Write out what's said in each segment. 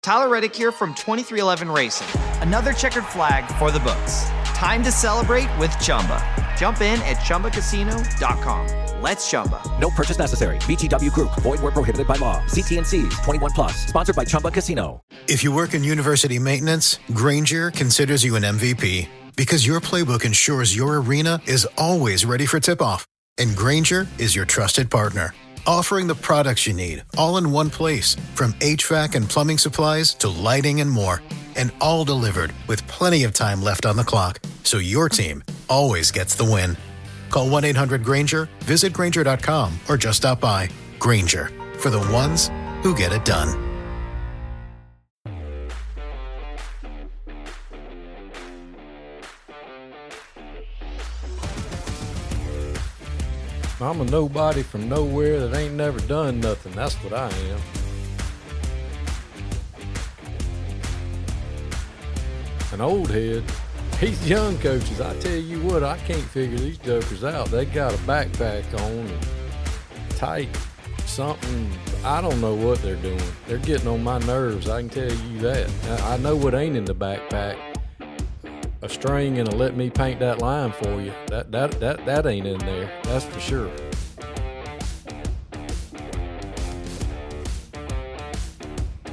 Tyler Reddick here from 2311 Racing. Another checkered flag for the books. Time to celebrate with Chumba. Jump in at ChumbaCasino.com. Let's Chumba. No purchase necessary. VGW Group. Void where prohibited by law. See T&Cs. 21 plus. Sponsored by Chumba Casino. If you work in university maintenance, Grainger considers you an MVP because your playbook ensures your arena is always ready for tip-off. And Grainger is your trusted partner, offering the products you need all in one place, from HVAC and plumbing supplies to lighting and more. And all delivered with plenty of time left on the clock, so your team always gets the win. Call 1-800-GRAINGER, visit Grainger.com, or just stop by. Grainger, for the ones who get it done. I'm a nobody from nowhere that ain't never done nothing. That's what I am. An old head. These young coaches, I tell you what, I can't figure these jokers out. They got a backpack on and tight something. I don't know what they're doing. They're getting on my nerves, I can tell you that. I know what ain't in the backpack. A string and a let me paint that line for you. That ain't in there. That's for sure.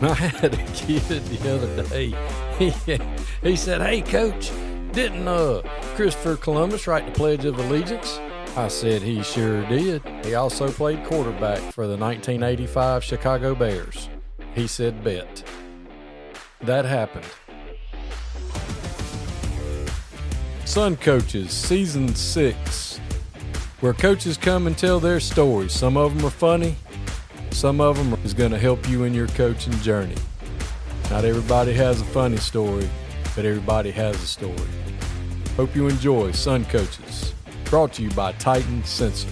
I had a kid the other day. He said, "Hey, Coach, didn't Christopher Columbus write the Pledge of Allegiance?" I said, "He sure did. He also played quarterback for the 1985 Chicago Bears." He said, "Bet." That happened. Sun Coaches, Season 6, where coaches come and tell their stories. Some of them are funny. Some of them is going to help you in your coaching journey. Not everybody has a funny story, but everybody has a story. Hope you enjoy Sun Coaches, brought to you by Titan Sensor.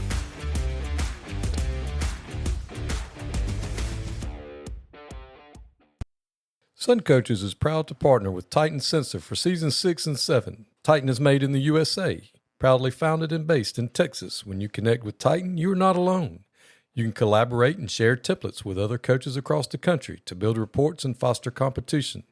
Sun Coaches is proud to partner with Titan Sensor for Season 6 and 7. Titan is made in the USA, proudly founded and based in Texas. When you connect with Titan, you are not alone. You can collaborate and share templates with other coaches across the country to build reports and foster competition.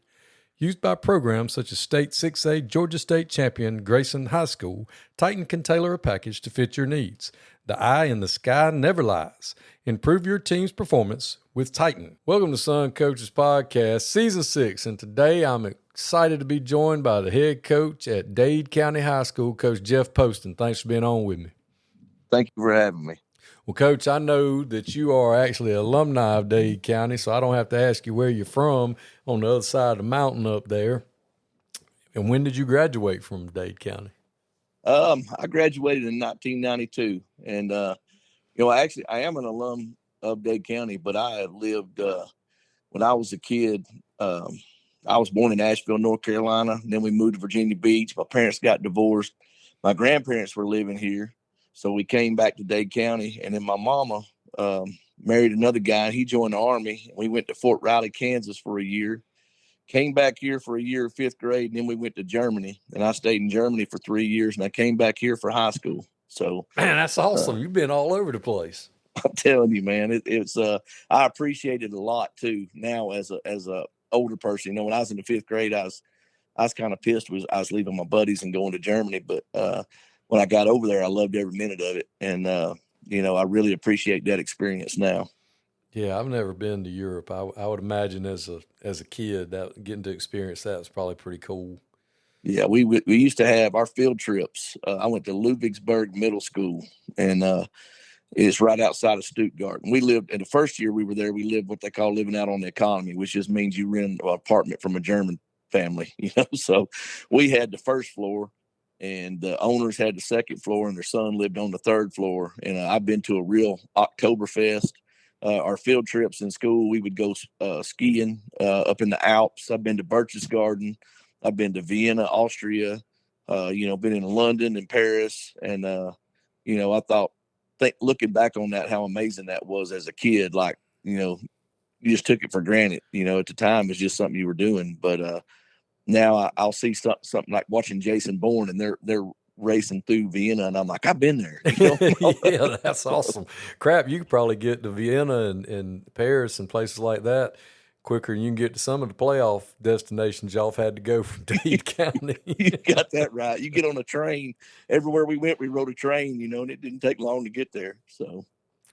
Used by programs such as State 6A, Georgia State Champion, Grayson High School, Titan can tailor a package to fit your needs. The eye in the sky never lies. Improve your team's performance with Titan. Welcome to Sun Coaches Podcast, Season 6, and today I'm excited to be joined by the head coach at Dade County High School, Coach Jeff Poston. Thanks for being on with me. Thank you for having me. Well, Coach, I know that you are actually an alumni of Dade County, so I don't have to ask you where you're from on the other side of the mountain up there. And when did you graduate from Dade County? I graduated in 1992, and actually I am an alum of Dade County, but I lived when I was a kid. I was born in Asheville, North Carolina. And then we moved to Virginia Beach. My parents got divorced. My grandparents were living here, so we came back to Dade County. And then my mama married another guy. He joined the Army. We went to Fort Riley, Kansas for a year. Came back here for a year of fifth grade, and then we went to Germany. And I stayed in Germany for 3 years, and I came back here for high school. So, man, that's awesome. You've been all over the place. I'm telling you, man, it's I appreciate it a lot too now as a older person. When I was in the fifth grade, I was kind of pissed. I was leaving my buddies and going to Germany, but when I got over there, I loved every minute of it, and I really appreciate that experience now. Yeah, I've never been to Europe. I would imagine as a kid that getting to experience that was probably pretty cool. Yeah, we used to have our field trips. I went to Ludwigsburg Middle School, and it's right outside of Stuttgart. And we lived in the first year we were there. We lived what they call living out on the economy, which just means you rent an apartment from a German family. So we had the first floor, and the owners had the second floor, and their son lived on the third floor. And I've been to a real Oktoberfest. Our field trips in school, we would go skiing up in the Alps. I've been to Berchtesgaden. I've been to Vienna, Austria. Been in London and Paris. And, I looking back on that, how amazing that was as a kid. Like, you just took it for granted. At the time, it's just something you were doing. But now I'll see something like watching Jason Bourne, and they're racing through Vienna, and I'm like, I've been there. Yeah, that's awesome. Crap, you could probably get to Vienna and Paris and places like that quicker than you can get to some of the playoff destinations y'all have had to go from Dade County. You got that right. You get on a train. Everywhere we went, we rode a train, and it didn't take long to get there. So.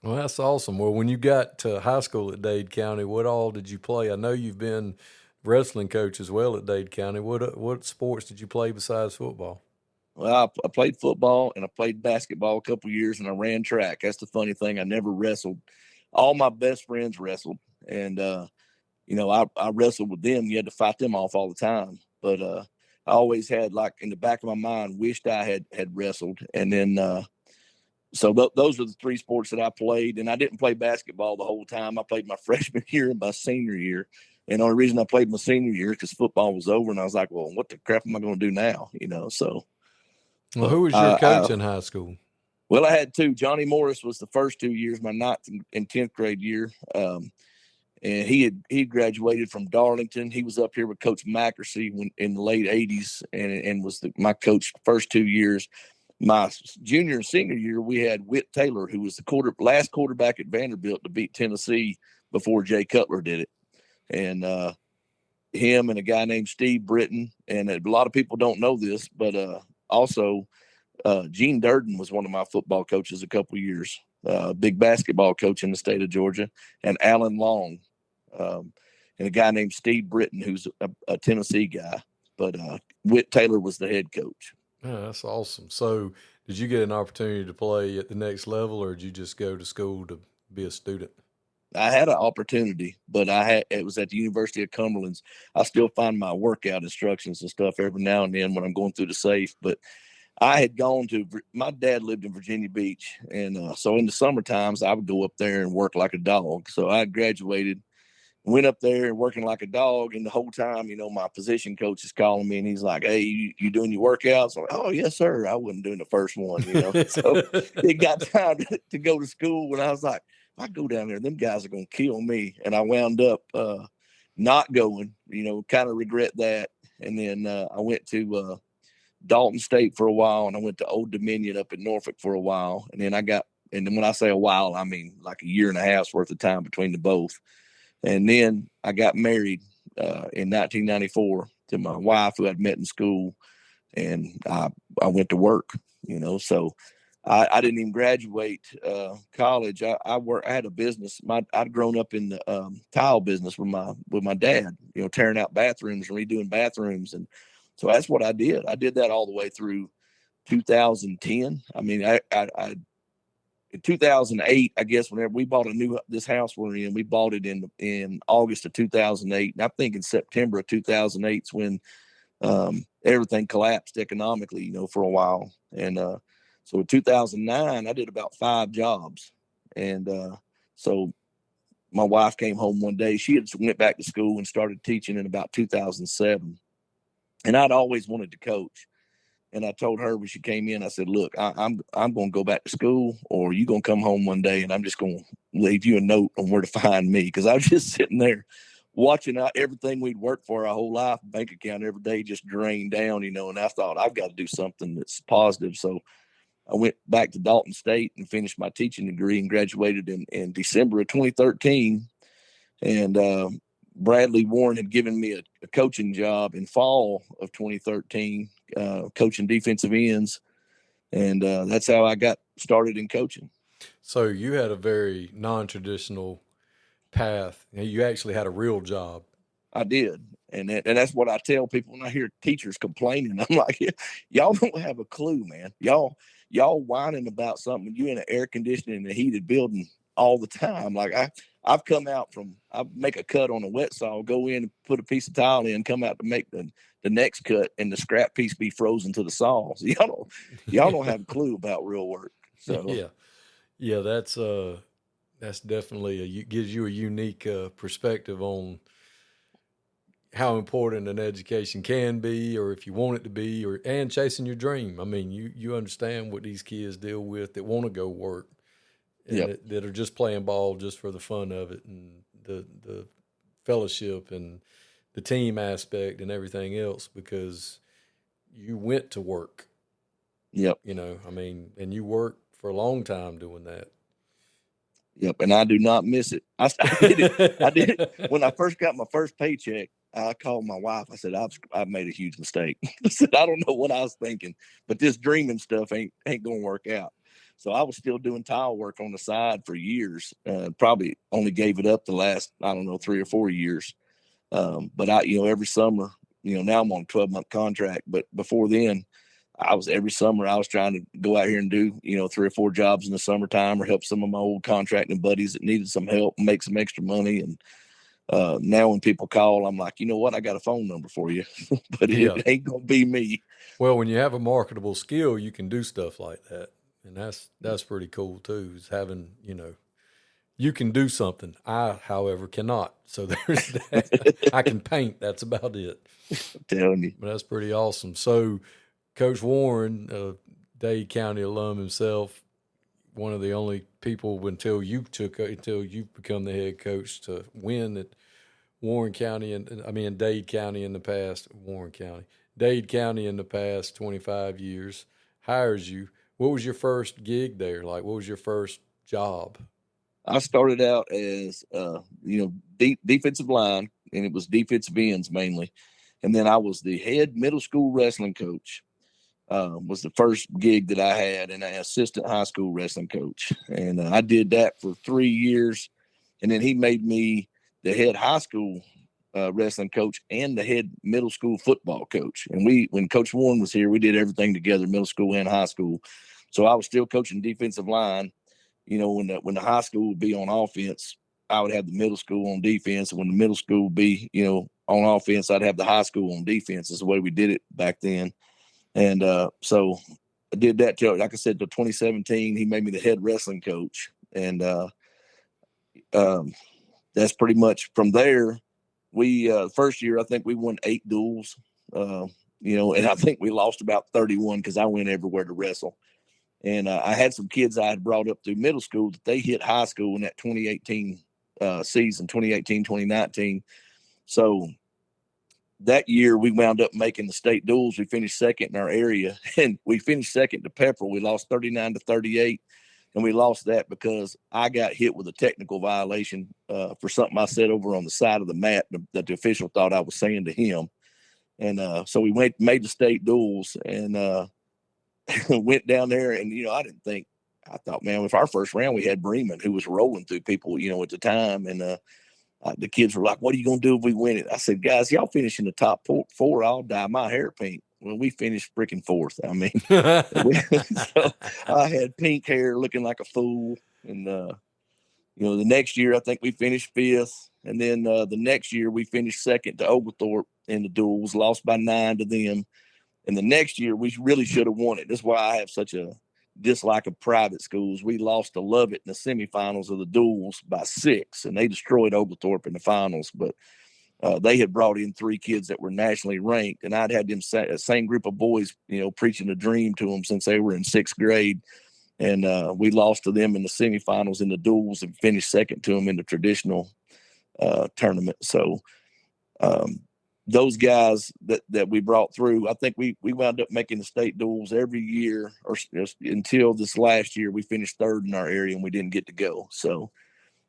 Well, that's awesome. Well, when you got to high school at Dade County, what all did you play? I know you've been wrestling coach as well at Dade County. What sports did you play besides football? Well, I played football and I played basketball a couple of years, and I ran track. That's the funny thing. I never wrestled. All my best friends wrestled, and I wrestled with them. You had to fight them off all the time. But I always had, like, in the back of my mind, wished I had wrestled. And then so those are the three sports that I played. And I didn't play basketball the whole time. I played my freshman year and my senior year. And the only reason I played my senior year because football was over, and I was like, well, what the crap am I going to do now? So. Well, who was your coach in high school? Well, I had two. Johnny Morris was the first 2 years, my 9th and 10th grade year. And he graduated from Darlington. He was up here with Coach Mackersey in the late 80s and was my coach the first 2 years. My junior and senior year, we had Whit Taylor, who was the last quarterback at Vanderbilt to beat Tennessee before Jay Cutler did it. And him and a guy named Steve Britton. And a lot of people don't know this, but also, Gene Durden was one of my football coaches a couple of years, big basketball coach in the state of Georgia, and Alan Long, and a guy named Steve Britton, who's a Tennessee guy. But Whit Taylor was the head coach. Oh, that's awesome. So did you get an opportunity to play at the next level, or did you just go to school to be a student? I had an opportunity, but it was at the University of Cumberland's. I still find my workout instructions and stuff every now and then when I'm going through the safe. But I had my dad lived in Virginia Beach. And so in the summer times, I would go up there and work like a dog. So I graduated, went up there and working like a dog. And the whole time, my position coach is calling me and he's like, hey, you doing your workouts? I'm like, oh, yes, sir. I wasn't doing the first one, So it got time to go to school. And I was like, I go down there, them guys are going to kill me. And I wound up not going, kind of regret that. And then I went to Dalton State for a while, and I went to Old Dominion up in Norfolk for a while. And then when I say a while, I mean like a year and a half's worth of time between the both. And then I got married in 1994 to my wife who I'd met in school. And I went to work, so I didn't even graduate college. I had a business. I'd grown up in the tile business with my dad, tearing out bathrooms and redoing bathrooms, and so that's what I did. I did that all the way through 2010. I mean, I in 2008, I guess, whenever we bought this house we're in, we bought it in August of 2008, and I think in September of 2008 is when everything collapsed economically, for a while, and so in 2009, I did about 5 jobs. And so my wife came home one day. She had went back to school and started teaching in about 2007. And I'd always wanted to coach. And I told her when she came in, I said, look, I'm going to go back to school, or you going to come home one day and I'm just going to leave you a note on where to find me. Because I was just sitting there watching everything we'd worked for our whole life, bank account every day just drained down, and I thought I've got to do something that's positive. So I went back to Dalton State and finished my teaching degree and graduated in December of 2013. And Bradley Warren had given me a coaching job in fall of 2013, coaching defensive ends. And that's how I got started in coaching. So you had a very non-traditional path. You actually had a real job. I did. And that's what I tell people when I hear teachers complaining. I'm like, y'all don't have a clue, man. Y'all whining about something. You in an air conditioning and a heated building all the time. Like I've come out I make a cut on a wet saw, go in and put a piece of tile in, come out to make the next cut, and the scrap piece be frozen to the saw. So y'all don't have a clue about real work. So yeah, that's definitely gives you a unique perspective on how important an education can be, or if you want it to be, and chasing your dream. I mean, you understand what these kids deal with that want to go work, and that are just playing ball just for the fun of it, and the fellowship and the team aspect and everything else, because you went to work. Yep. I mean, and you worked for a long time doing that. Yep, and I do not miss it. I did it. I did it when I first got my first paycheck. I called my wife. I said, I've made a huge mistake. I said, I don't know what I was thinking, but this dreaming stuff ain't gonna work out. So I was still doing tile work on the side for years. Probably only gave it up the last, I don't know, 3 or 4 years. But every summer, now I'm on a 12-month contract, but before then, every summer I was trying to go out here and do, 3 or 4 jobs in the summertime or help some of my old contracting buddies that needed some help, make some extra money. And now when people call, I'm like, you know what? I got a phone number for you, but it ain't going to be me. Well, when you have a marketable skill, you can do stuff like that. And that's pretty cool too, is having, you can do something. I, however, cannot. So there's that. I can paint. That's about it. I'm telling you. But that's pretty awesome. So Coach Warren, Dade County alum himself, one of the only people until you've become the head coach to win at Warren County Dade County in the past, Dade County in the past 25 years, hires you. What was your first gig there? Like, what was your first job? I started out as, defensive line, and it was defensive ends mainly. And then I was the head middle school wrestling coach. Was the first gig that I had, and an assistant high school wrestling coach. And I did that for 3 years. And then he made me the head high school wrestling coach and the head middle school football coach. And when Coach Warren was here, we did everything together, middle school and high school. So I was still coaching defensive line. When the high school would be on offense, I would have the middle school on defense. And when the middle school would be, on offense, I'd have the high school on defense. That's the way we did it back then. And so I did that till, like I said, till 2017. He made me the head wrestling coach. And that's pretty much from there. We first year, I think we won 8 duels, and I think we lost about 31 because I went everywhere to wrestle. And I had some kids I had brought up through middle school that they hit high school in that 2018 season, 2018, 2019. So that year we wound up making the state duels. We finished second in our area, and we finished second to Pepperell. We lost 39-38, and we lost that because I got hit with a technical violation for something I said over on the side of the mat that the official thought I was saying to him. And so we made the state duels, and went down there, and I thought, man, with our first round we had Bremen, who was rolling through people, at the time, and the kids were like, what are you going to do if we win it? I said, guys, y'all finish in the top 4, I'll dye my hair pink. Well, we finished freaking 4th. I mean, so I had pink hair looking like a fool. And, the next year, I think we finished 5th. And then the next year we finished second to Oglethorpe in the duels, lost by 9 to them. And the next year we really should have won it. That's why I have such a dislike of private schools. We lost to Lovett in the semifinals of the duels by 6, and they destroyed Oglethorpe in the finals. But they had brought in 3 kids that were nationally ranked, and I'd had them same group of boys, preaching a dream to them since they were in 6th grade. And we lost to them in the semifinals in the duels and finished second to them in the traditional tournament. So those guys that we brought through, I think we wound up making the state duels every year, or until this last year. We finished 3rd in our area and we didn't get to go. So,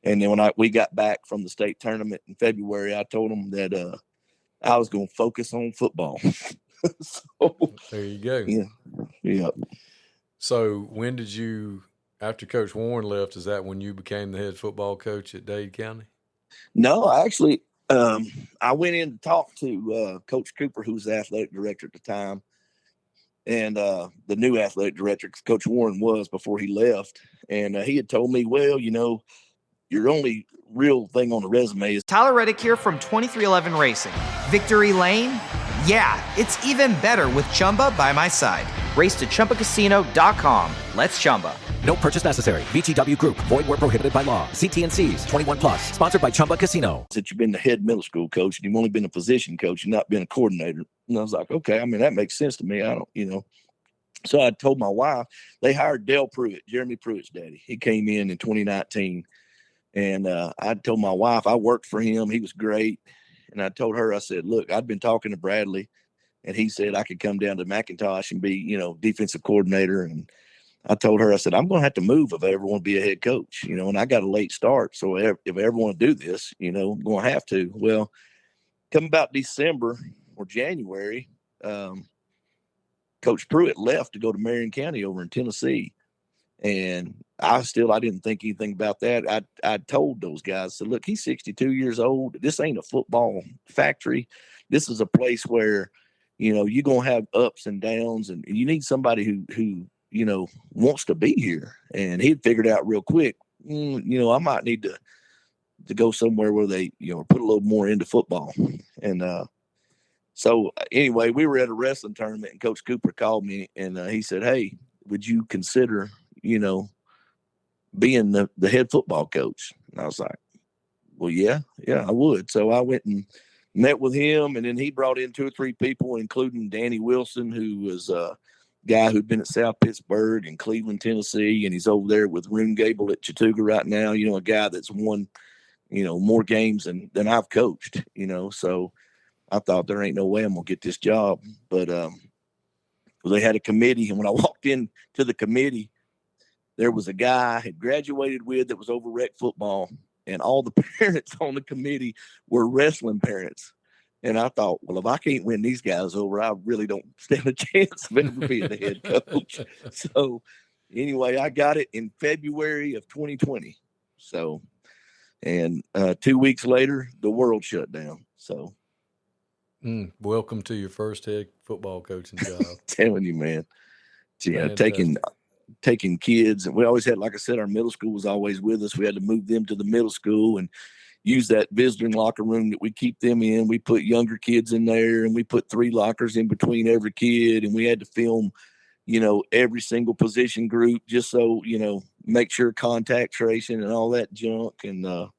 and then when we got back from the state tournament in February, I told them that I was going to focus on football. So there you go. Yeah. So when did you, after Coach Warren left, is that when you became the head football coach at Dade County? No, actually, I went in to talk to Coach Cooper, who was the athletic director at the time, and the new athletic director, Coach Warren was before he left. And he had told me, well, your only real thing on the resume is Tyler Reddick here from 2311 Racing. Victory Lane? Yeah, it's even better with Chumba by my side. Race to ChumbaCasino.com. Let's Chumba. No purchase necessary. VGW Group. Void where prohibited by law. See T&Cs. 21 plus. Sponsored by Chumba Casino. that you've been the head middle school coach and you've only been a position coach and not been a coordinator. And I was like, okay, I mean, that makes sense to me. I don't. So I told my wife, they hired Dale Pruitt, Jeremy Pruitt's daddy. He came in 2019. And I told my wife, I worked for him. He was great. And I told her, I said, look, I'd been talking to Bradley, and he said I could come down to McIntosh and be, defensive coordinator. And I told her, I said, I'm going to have to move if I ever want to be a head coach, and I got a late start. So if I ever want to do this, I'm going to have to. Well, come about December or January, Coach Pruitt left to go to Marion County over in Tennessee. And I didn't think anything about that. I told those guys, said, look, he's 62 years old. This ain't a football factory. This is a place where, you're going to have ups and downs, and you need somebody who wants to be here. And he'd figured out real quick, I might need to go somewhere where they, put a little more into football. And so anyway, we were at a wrestling tournament, and Coach Cooper called me, and he said, hey, would you consider being the head football coach? And I was like, well, yeah, I would. So I went and met with him, and then he brought in 2 or 3 people, including Danny Wilson, who was a guy who'd been at South Pittsburgh and Cleveland, Tennessee, and he's over there with Rune Gable at Chattooga right now, a guy that's won, more games than I've coached, so I thought there ain't no way I'm going to get this job. But they had a committee, and when I walked in to the committee, there was a guy I had graduated with that was over rec football, and all the parents on the committee were wrestling parents. And I thought, well, if I can't win these guys over, I really don't stand a chance of ever being the head coach. So anyway, I got it in February of 2020. So, and 2 weeks later, the world shut down. So. Welcome to your first head football coaching job. Telling you, man. Yeah, taking kids, and we always had, like I said, our middle school was always with us. We had to move them to the middle school and use that visiting locker room that we keep them in. We put younger kids in there, and we put 3 lockers in between every kid, and we had to film, every single position group just so, make sure contact tracing and all that junk. And I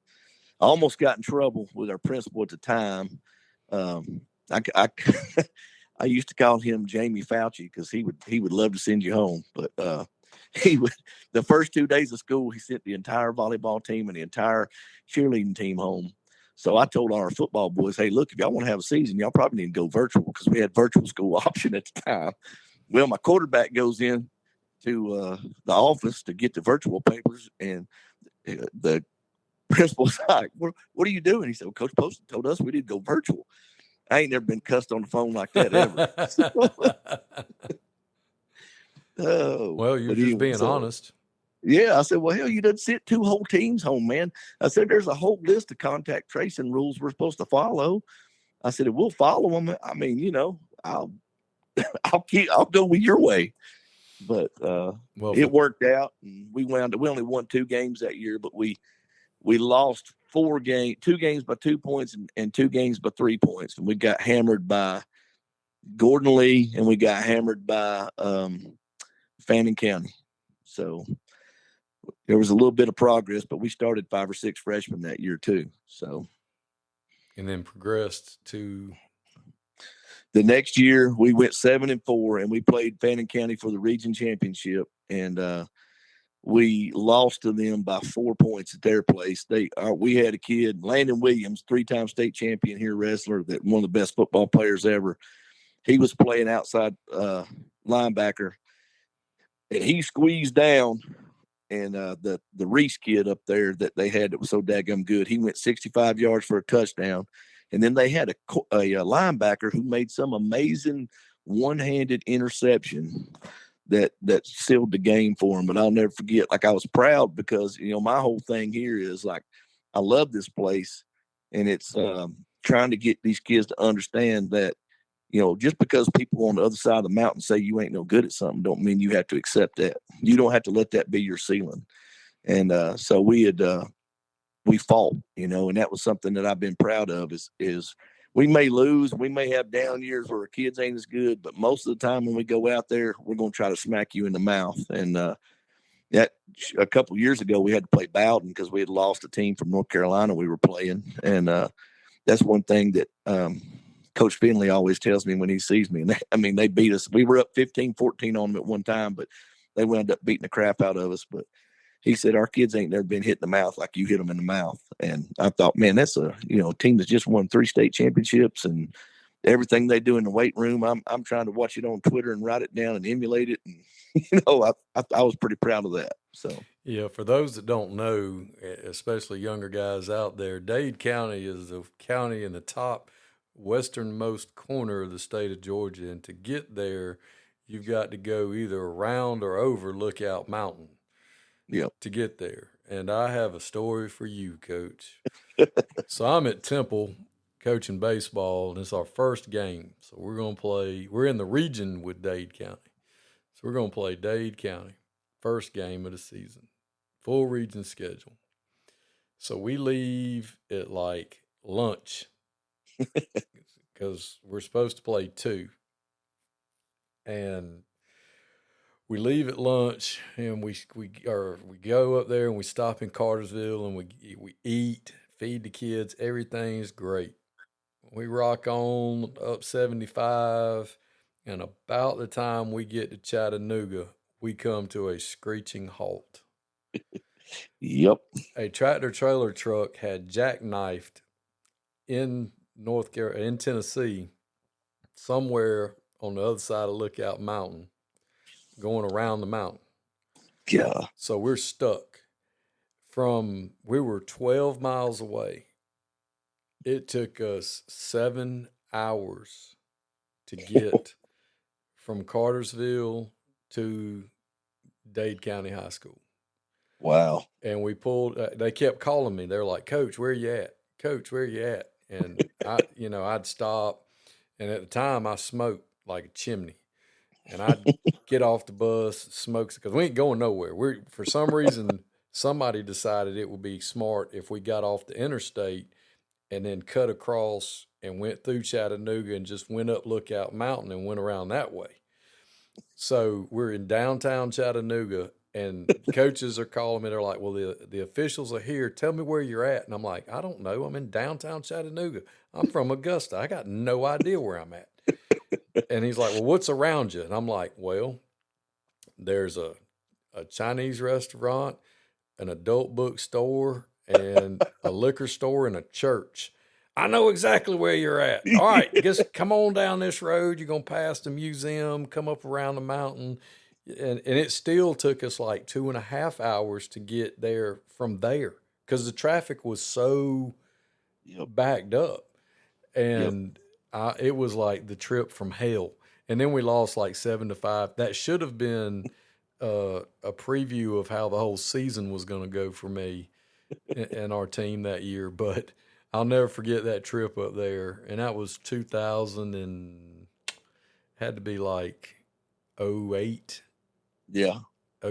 almost got in trouble with our principal at the time. I used to call him Jamie Fauci because he would love to send you home, but the first 2 days of school, he sent the entire volleyball team and the entire cheerleading team home. So I told our football boys, hey, look, if y'all want to have a season, y'all probably need to go virtual, because we had virtual school option at the time. Well, my quarterback goes in to the office to get the virtual papers, and the principal's like, what are you doing? He said, well, Coach Poston told us we need to go virtual. I ain't never been cussed on the phone like that ever. Well, you're just being honest. Yeah, I said, well, hell, you done sent 2 whole teams home, man. I said, there's a whole list of contact tracing rules we're supposed to follow. I said, if we'll follow them, I mean, I'll go with your way. But it worked out, and we only won 2 games that year, but we lost 2 games by 2 points and 2 games by 3 points. And we got hammered by Gordon Lee, and we got hammered by Fannin County. So there was a little bit of progress, but we started 5 or 6 freshmen that year too. So, and then progressed to the next year. We went 7-4, and we played Fannin County for the region championship, and we lost to them by 4 points at their place. We had a kid, Landon Williams, 3-time state champion here wrestler, that one of the best football players ever. He was playing outside linebacker, and he squeezed down. And the Reese kid up there that they had that was so daggum good, he went 65 yards for a touchdown. And then they had a linebacker who made some amazing one-handed interception that sealed the game for him. But I'll never forget, like, I was proud because, my whole thing here is, like, I love this place, and it's trying to get these kids to understand that, just because people on the other side of the mountain say you ain't no good at something don't mean you have to accept that. You don't have to let that be your ceiling. And so we fought, and that was something that I've been proud of is we may lose, we may have down years where our kids ain't as good, but most of the time when we go out there, we're going to try to smack you in the mouth. And that a couple of years ago, we had to play Bowden because we had lost a team from North Carolina we were playing. And that's one thing that Coach Finley always tells me when he sees me. And they beat us. We were up 15-14 on them at one time, but they wound up beating the crap out of us. But he said, our kids ain't never been hit in the mouth like you hit them in the mouth. And I thought, man, that's a team that's just won 3 state championships and everything they do in the weight room, I'm trying to watch it on Twitter and write it down and emulate it. And I was pretty proud of that. So Yeah, for those that don't know, especially younger guys out there, Dade County is the county in the top westernmost corner of the state of Georgia, and to get there, you've got to go either around or over Lookout Mountain. Yep. To get there. And I have a story for you, Coach. So I'm at Temple coaching baseball, and it's our first game. So we're going to play, we're in the region with Dade County. So we're going to play Dade County, first game of the season, full region schedule. So we leave at like lunch because we're supposed to play 2. And we leave at lunch, and we go up there and we stop in Cartersville, and we eat, feed the kids. Everything's great. We rock on up 75, and about the time we get to Chattanooga, we come to a screeching halt. Yep. A tractor trailer truck had jackknifed in Tennessee, somewhere on the other side of Lookout Mountain, going around the mountain. Yeah. So we're stuck. We were 12 miles away. It took us 7 hours to get from Cartersville to Dade County High School. Wow. And we pulled, they kept calling me. They're like, Coach, where you at? Coach, where you at? And I'd stop. And at the time I smoked like a chimney. And I'd get off the bus, smoke, because we ain't going nowhere. For some reason, somebody decided it would be smart if we got off the interstate and then cut across and went through Chattanooga and just went up Lookout Mountain and went around that way. So we're in downtown Chattanooga, and coaches are calling me. They're like, well, the officials are here. Tell me where you're at. And I'm like, I don't know. I'm in downtown Chattanooga. I'm from Augusta. I got no idea where I'm at. And he's like, well, what's around you? And I'm like, well, there's a Chinese restaurant, an adult bookstore, and a liquor store, and a church. I know exactly where you're at. All right, just come on down this road. You're going to pass the museum, come up around the mountain. And it still took us like 2.5 hours to get there from there because the traffic was so backed up. And it was like the trip from hell. And then we lost like 7-5. That should have been a preview of how the whole season was going to go for me and our team that year. But I'll never forget that trip up there. And that was 2000 and had to be like 08. Yeah.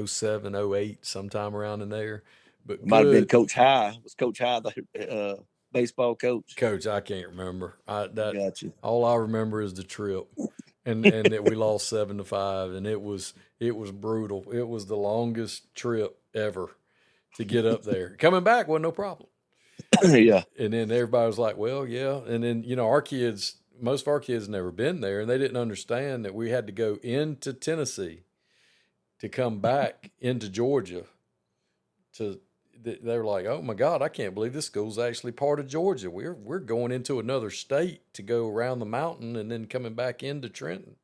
07, 08, sometime around in there. But might have been Coach High. Was Coach High the baseball coach? Coach, I can't remember. Gotcha. All I remember is the trip, and that we lost 7-5, and it was brutal. It was the longest trip ever to get up there. Coming back wasn't no problem. Yeah. And then everybody was like, well, yeah. And then, most of our kids never been there, and they didn't understand that we had to go into Tennessee to come back into Georgia. They were like, oh my God, I can't believe this school's actually part of Georgia. We're going into another state to go around the mountain and then coming back into Trenton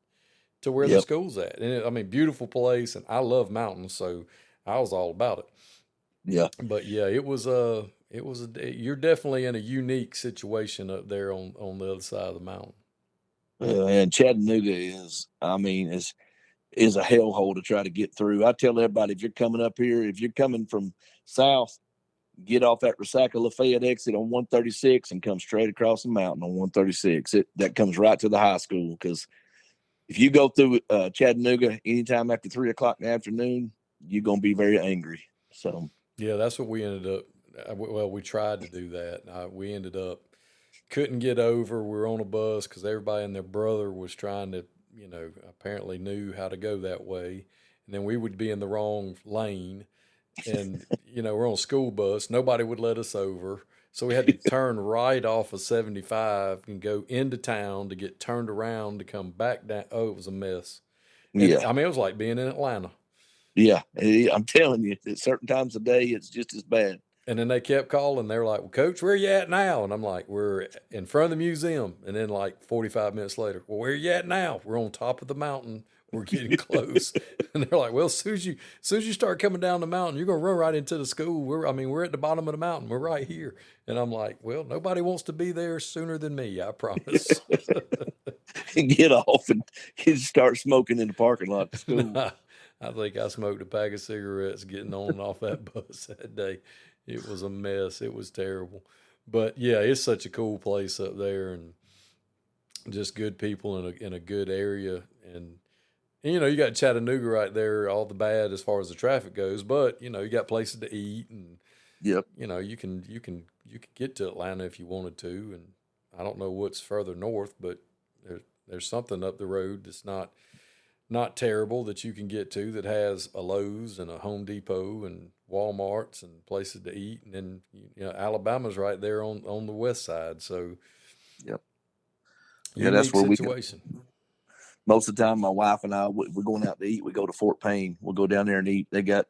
to where the school's at. And beautiful place, and I love mountains, so I was all about it. Yeah. But yeah, you're definitely in a unique situation up there on the other side of the mountain. And Chattanooga is a hellhole to try to get through. I tell everybody, if you're coming up here, if you're coming from south, get off at Resaca Lafayette exit on 136 and come straight across the mountain on 136. That comes right to the high school, because if you go through Chattanooga anytime after 3 o'clock in the afternoon, you're going to be very angry. So yeah, that's what we ended up. Well, we tried to do that. We ended up couldn't get over. We were on a bus because everybody and their brother was trying to, apparently knew how to go that way. And then we would be in the wrong lane. And, we're on a school bus. Nobody would let us over. So we had to turn right off of 75 and go into town to get turned around to come back down. Oh, it was a mess. And, yeah. it was like being in Atlanta. Yeah. I'm telling you, at certain times of day, it's just as bad. And then they kept calling. They were like, well, Coach, where you at now? And I'm like, we're in front of the museum. And then like 45 minutes later, well, where you at now? We're on top of the mountain. We're getting close. And they're like, well, as soon as you start coming down the mountain, you're going to run right into the school. We're at the bottom of the mountain. We're right here. And I'm like, well, nobody wants to be there sooner than me, I promise. And get off and start smoking in the parking lot of school. I think I smoked a pack of cigarettes getting on and off that bus that day. It was a mess. It was terrible. But yeah, it's such a cool place up there, and just good people in a good area. And you know, you got Chattanooga right there, all the bad as far as the traffic goes, but you know, you got places to eat, and yep, you know, you can get to Atlanta if you wanted to. And I don't know what's further north, but there's something up the road that's not terrible that you can get to, that has a Lowe's and a Home Depot and Walmarts and places to eat. And then, you know, Alabama's right there on the west side. So, yep. Yeah, that's where situation. Most of the time, my wife and I, we're going out to eat. We go to Fort Payne. We'll go down there and eat. They got,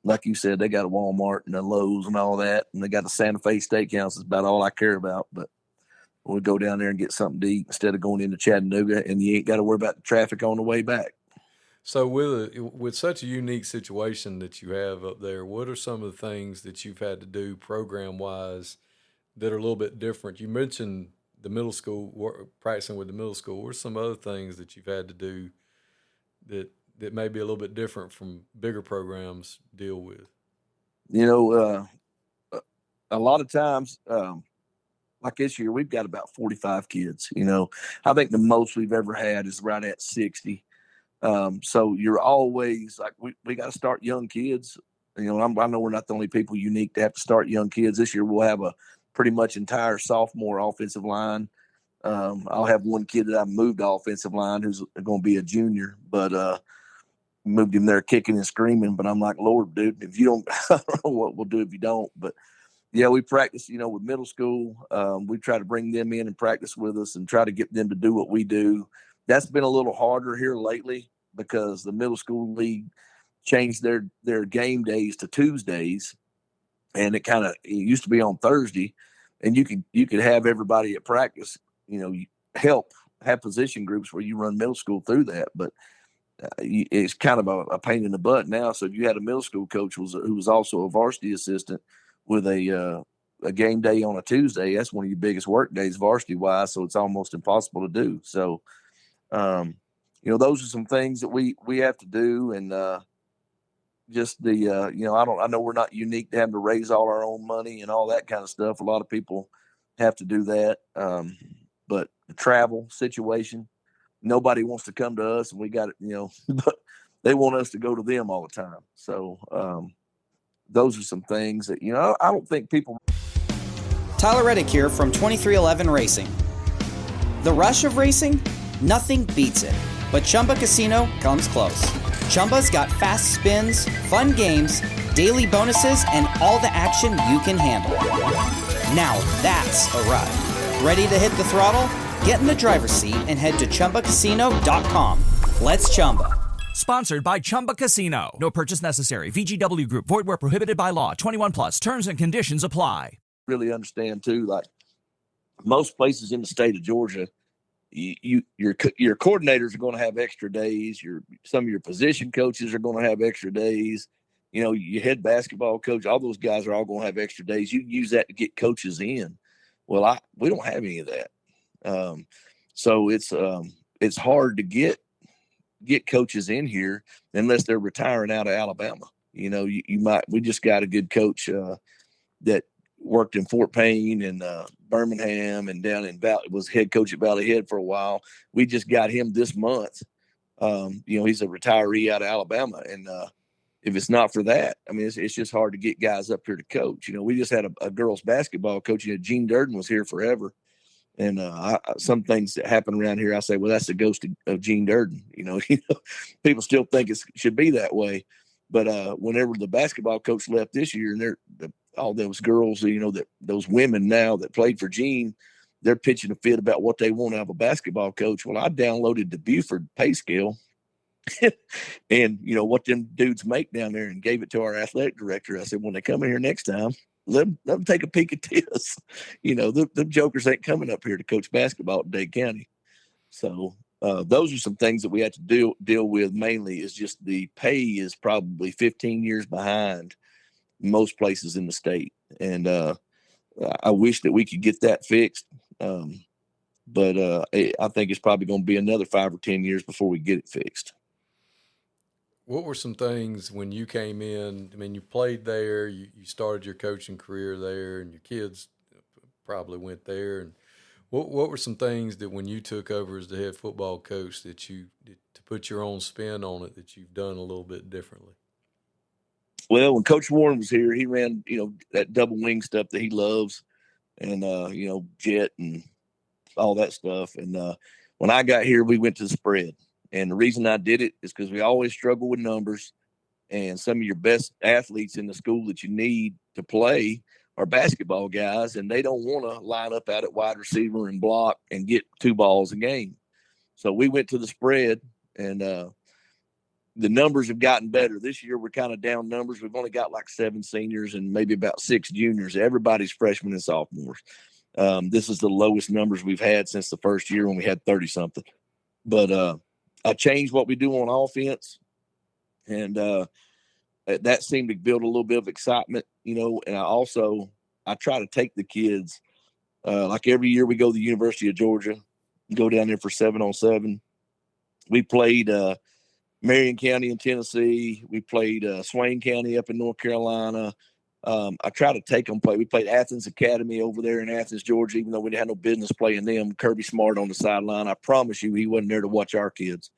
like you said, they got a Walmart and a Lowe's and all that. And they got a Santa Fe Steakhouse. It's about all I care about. But we'll go down there and get something to eat instead of going into Chattanooga, and you ain't got to worry about the traffic on the way back. So with such a unique situation that you have up there, what are some of the things that you've had to do program-wise that are a little bit different? You mentioned the middle school, practicing with the middle school. What are some other things that you've had to do that may be a little bit different from bigger programs deal with? You know, a lot of times, like this year, we've got about 45 kids. You know, I think the most we've ever had is right at 60. So you're always like, we got to start young kids. You know, I know we're not the only people unique to have to start young kids. This year we'll have a pretty much entire sophomore offensive line. I'll have one kid that I moved to offensive line who's going to be a junior, but moved him there kicking and screaming. But I'm like, Lord, dude, if you don't, I don't know what we'll do if you don't. But yeah, we practice, you know, with middle school. We try to bring them in and practice with us and try to get them to do what we do. That's been a little harder here lately because the middle school league changed their game days to Tuesdays, and it used to be on Thursday, and you could have everybody at practice, you know, have position groups where you run middle school through that, but it's kind of a pain in the butt now. So if you had a middle school coach who was also a varsity assistant with a game day on a Tuesday, that's one of your biggest work days varsity wise. So it's almost impossible to do. So, you know, those are some things that we have to do. And, just the, you know, I know we're not unique to having to raise all our own money and all that kind of stuff. A lot of people have to do that. But the travel situation, nobody wants to come to us, and we got it, you know, but they want us to go to them all the time. So, those are some things that, you know, I don't think people. Tyler Reddick here from 2311 Racing. The rush of racing? Nothing beats it. But Chumba Casino comes close. Chumba's got fast spins, fun games, daily bonuses, and all the action you can handle. Now that's a ride. Ready to hit the throttle? Get in the driver's seat and head to ChumbaCasino.com. Let's Chumba. Sponsored by Chumba Casino. No purchase necessary. VGW Group. Void where prohibited by law. 21 plus. Terms and conditions apply. Really understand too, like most places in the state of Georgia, your coordinators are going to have extra days. Some of your position coaches are going to have extra days. You know, your head basketball coach, all those guys are all going to have extra days. You can use that to get coaches in. Well, we don't have any of that. So it's hard to get coaches in here unless they're retiring out of Alabama. You know, we just got a good coach that worked in Fort Payne and Birmingham and down in was head coach at Valley Head for a while. We just got him this month. You know, he's a retiree out of Alabama. And if it's not for that, I mean, it's just hard to get guys up here to coach. You know, we just had a girls basketball coach. You know, Gene Durden was here forever. And some things that happen around here, I say, well, that's the ghost of Gene Durden. You know, people still think it should be that way. But whenever the basketball coach left this year, and all those girls, you know, those women now that played for Gene, they're pitching a fit about what they want out of a basketball coach. Well, I downloaded the Buford pay scale and, you know, what them dudes make down there and gave it to our athletic director. I said, when they come in here next time, let them take a peek at this. The jokers ain't coming up here to coach basketball at Dade County. So those are some things that we have to deal with. Mainly is just the pay is probably 15 years behind most places in the state, and I wish that we could get that fixed. But I think it's probably going to be another 5 or 10 years before we get it fixed. What were some things when you came in? I mean, you played there, you started your coaching career there, and your kids probably went there. And what were some things that when you took over as the head football coach that to put your own spin on it, that you've done a little bit differently? Well, when Coach Warren was here, he ran, that double wing stuff that he loves, and jet and all that stuff. And when I got here, we went to the spread. And the reason I did it is because we always struggle with numbers, and some of your best athletes in the school that you need to play are basketball guys, and they don't want to line up out at wide receiver and block and get 2 balls a game. So we went to the spread, and the numbers have gotten better. This year we're kind of down numbers. We've only got like 7 seniors and maybe about 6 juniors. Everybody's freshmen and sophomores. This is the lowest numbers we've had since the first year when we had 30-something. But I changed what we do on offense, and that seemed to build a little bit of excitement, and I try to take the kids, like every year we go to the University of Georgia, go down there for 7-on-7. We played Marion County in Tennessee. We played Swain County up in North Carolina. I try to take them play. We played Athens Academy over there in Athens, Georgia, even though we had no business playing them. Kirby Smart on the sideline. I promise you he wasn't there to watch our kids.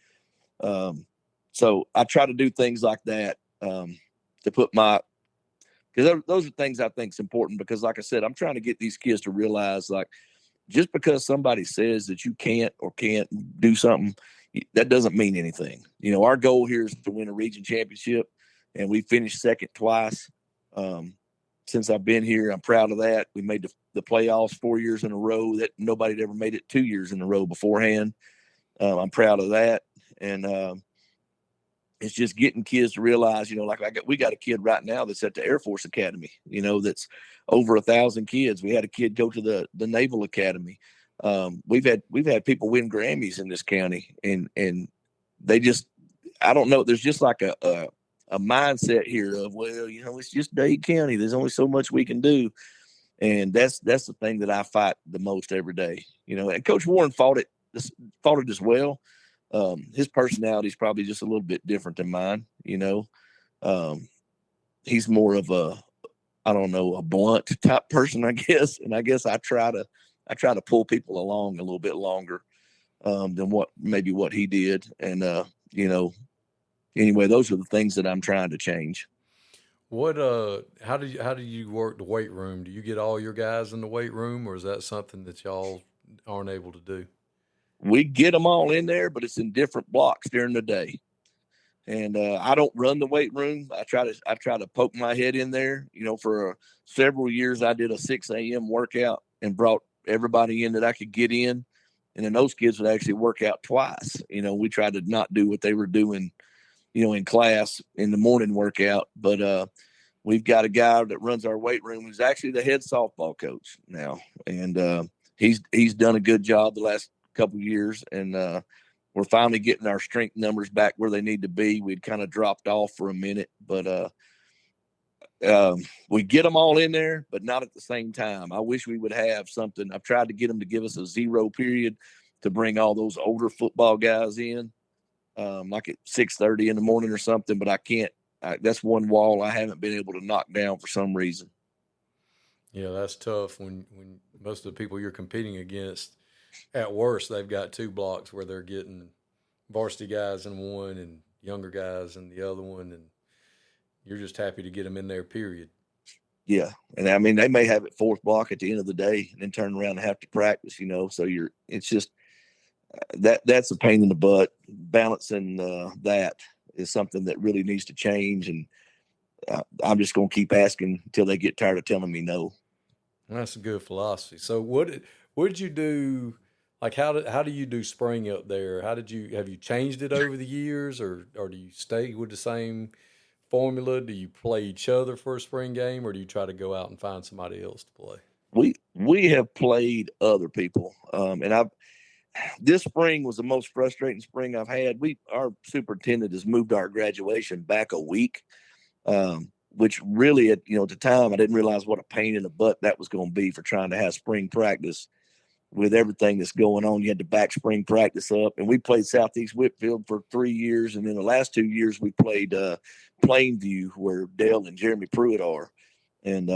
So I try to do things like that to put because those are things I think is important, because like I said, I'm trying to get these kids to realize, like, just because somebody says that you can't do something, that doesn't mean anything. Our goal here is to win a region championship, and we finished second twice. Since I've been here, I'm proud of that. We made the playoffs 4 years in a row. That nobody had ever made it 2 years in a row beforehand. I'm proud of that. And it's just getting kids to realize, we got a kid right now that's at the Air Force Academy, that's over 1,000 kids. We had a kid go to the Naval Academy. We've had people win Grammys in this county, and they just, I don't know. There's just like a mindset here of, well, it's just Dade County. There's only so much we can do. And that's the thing that I fight the most every day, and Coach Warren fought it as well. His personality is probably just a little bit different than mine. He's more of a blunt type person, I guess. And I guess I try to pull people along a little bit longer, than what he did. And, anyway, those are the things that I'm trying to change. What how do you work the weight room? Do you get all your guys in the weight room, or is that something that y'all aren't able to do? We get them all in there, but it's in different blocks during the day. And I don't run the weight room. I try to poke my head in there. For several years I did a 6 a.m. workout and brought everybody in that I could get in, and then those kids would actually work out twice. We tried to not do what they were doing, in class in the morning workout. But we've got a guy that runs our weight room who's actually the head softball coach now, and he's done a good job the last couple of years, and we're finally getting our strength numbers back where they need to be. We'd kind of dropped off for a minute, but we get them all in there, but not at the same time. I wish we would have something. I've tried to get them to give us a 0 period to bring all those older football guys in, like at 6:30 in the morning or something, but I can't. That's one wall I haven't been able to knock down for some reason. Yeah, that's tough when most of the people you're competing against, at worst, they've got 2 blocks where they're getting varsity guys in one and younger guys in the other one, and you're just happy to get them in there, period. Yeah, and I mean, they may have it 4th block at the end of the day and then turn around and have to practice, so it's just that's a pain in the butt. Balancing that is something that really needs to change, and I'm just going to keep asking until they get tired of telling me no. That's a good philosophy. So what did you do? Like, how do you do spring up there? Have you changed it over the years, or do you stay with the same formula? Do you play each other for a spring game, or do you try to go out and find somebody else to play? We have played other people, and this spring was the most frustrating spring I've had. Our superintendent has moved our graduation back a week, which really at the time I didn't realize what a pain in the butt that was going to be for trying to have spring practice with everything that's going on. You had to back spring practice up, and we played Southeast Whitfield for 3 years, and then the last 2 years we played Plainview, where Dale and Jeremy Pruitt are, and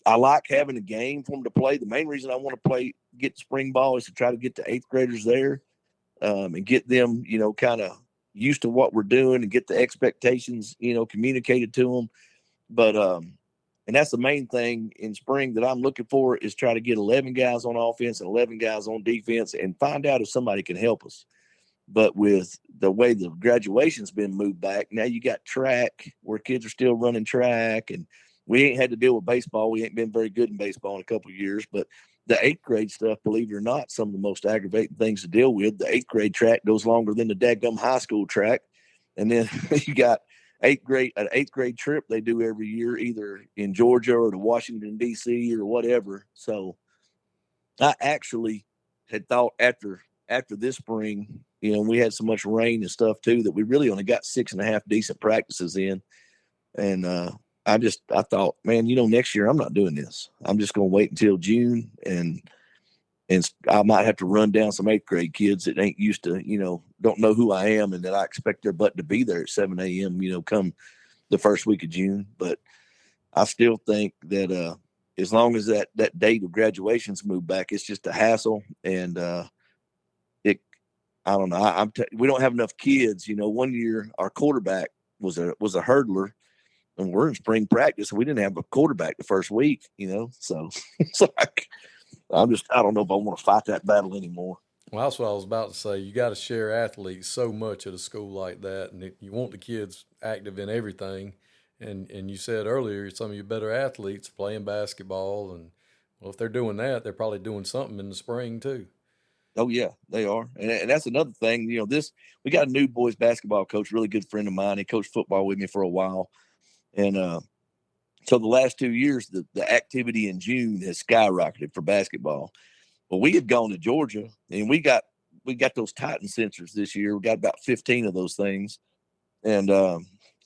I like having a game for them to play. The main reason I want to get spring ball is to try to get the 8th graders there, and get them, kind of used to what we're doing and get the expectations, communicated to them. But, and that's the main thing in spring that I'm looking for, is try to get 11 guys on offense and 11 guys on defense and find out if somebody can help us. But with the way the graduation's been moved back, now you got track where kids are still running track, and we ain't had to deal with baseball. We ain't been very good in baseball in a couple of years, but the 8th grade stuff, believe it or not, some of the most aggravating things to deal with. The 8th grade track goes longer than the dadgum high school track. And then you got an 8th grade trip they do every year, either in Georgia or to Washington, D.C. or whatever. So I actually had thought after this spring, we had so much rain and stuff too, that we really only got 6.5 decent practices in. And, I thought, man, next year I'm not doing this. I'm just going to wait until June, and I might have to run down some 8th grade kids that ain't used to, don't know who I am, and that I expect their butt to be there at 7 a.m., come the first week of June. But I still think that as long as that date of graduation's moved back, it's just a hassle. And I don't know. We don't have enough kids. 1 year our quarterback was a hurdler, and we're in spring practice, and we didn't have a quarterback the first week, so it's like, I don't know if I want to fight that battle anymore. Well, that's what I was about to say. You got to share athletes so much at a school like that, and you want the kids active in everything. And you said earlier, some of your better athletes playing basketball, and well, if they're doing that, they're probably doing something in the spring too. Oh yeah, they are, and that's another thing. We got a new boys basketball coach, really good friend of mine. He coached football with me for a while. And so the last 2 years, the activity in June has skyrocketed for basketball. Well, we had gone to Georgia, and we got those Titan sensors this year. We got about 15 of those things, and